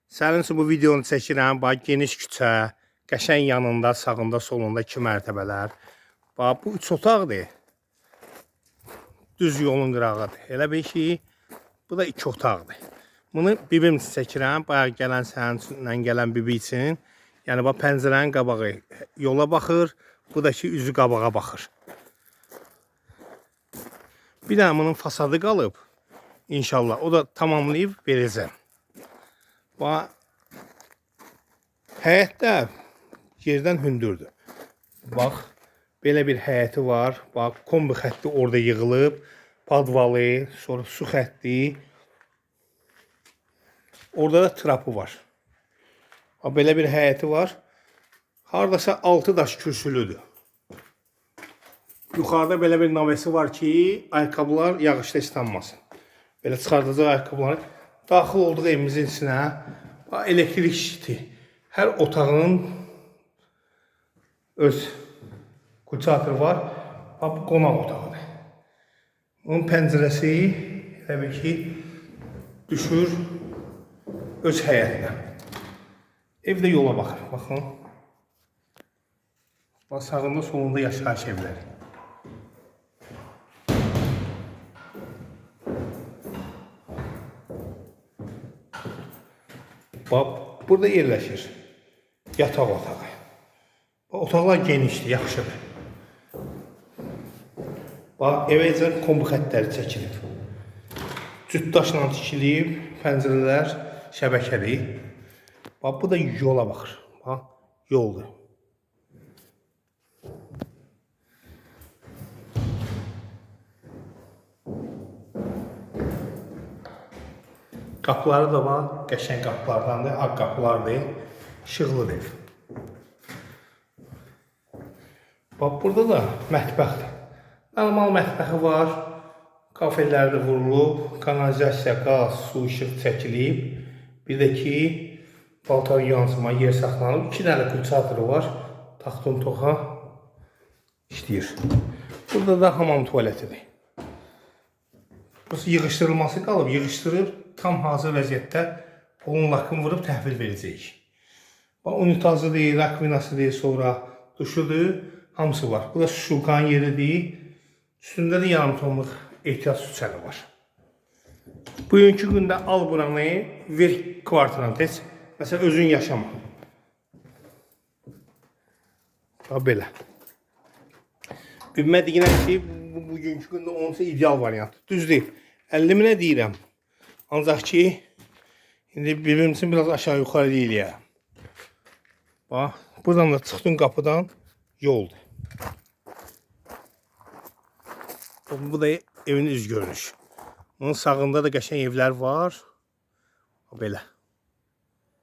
Sənin üçün bu videonu çəkirəm. Bax, geniş küçə, qəşəng yanında, sağında, solunda 2 mərtəbələr. Bax, bu 3 otaqdır. Düz yolun qırağıdır. Elə bil ki, bu da 2 otaqdır. Bunu bibim üçün çəkirəm. Bayaq gələn səninlə gələn bibi üçün. Yəni, bax, pəncərənin qabağı yola baxır. Bu da ki, üzü qabağa baxır. Bir dənə bunun fasadı qalıb. İnşallah. O da tamamlayıb verəcəm. Bax, həyət də yerdən hündürdür. Bax, belə bir həyəti var. Bax, kombi xətti orada yığılıb. Padvalı, sonra su xətti. Orada da trapı var. Bax, belə bir həyəti var. Haradasa 6 daş kürsülüdür. Yuxarıda belə bir navəsi var ki, ayaqqabılar yağışda islanmasın. Belə çıxardacaq ayaqqabıları. Daxil olduğu evimizin içinə elektrik şiti. Hər otağın öz kulçatırı var. Bu qonaq otağıdır. Onun pəncərəsi elə bil ki, düşür öz həyətinə. Ev də yola baxır. Baxın. Sağında solunda yaşayış evləri. Bax, burada yerləşir yataq otağı. Otaqlar genişdir, yaxşıdır. Bax, evəcən kombi xəttləri çəkilib. Cüt daşla tikilib, pəncərələr şəbəkəli. Bax, bu da yola baxır. Bax, yoldur. Qapıları da var, qəşəng qapılardandır, ağ qapılardır, işıqlıdır. Bax, burada da mətbəxdir. Normal mətbəxi var, kafellər də vurulub, kanalizasiya, qaz, su, işıq çəkilib. Bir də ki, paltar yansıma yer saxlanıb, 2 dənə kulçatırı var, taxtın toxa işləyir. Burada da hamam tualetidir. Burası yığışdırılması qalıb, yığışdırıb, tam hazır vəziyyətdə onun lakını vurub təhvil verəcəyik. Unitazıdır, rakvinasıdır, sonra duşudur, hamısı var. Bu da şuşulkan yeridir. Üstündə də yarım tonluq ehtiyat süçəli var. Bugünkü gündə al buranı, ver kvartına tez. Məsələn, özün yaşama. Belə. Bibimə deyirəm ki, bugünkü gündə onunsa ideal variantdır. Düz deyil. 50 minə deyirəm. Ancaq ki, indi bibim üçün biraz aşağı yuxarı deyil. Bax, buradan da çıxdın qapıdan yoldur. Bu da evin üz görünüş. Onun sağında da qəşəng evlər var. Belə.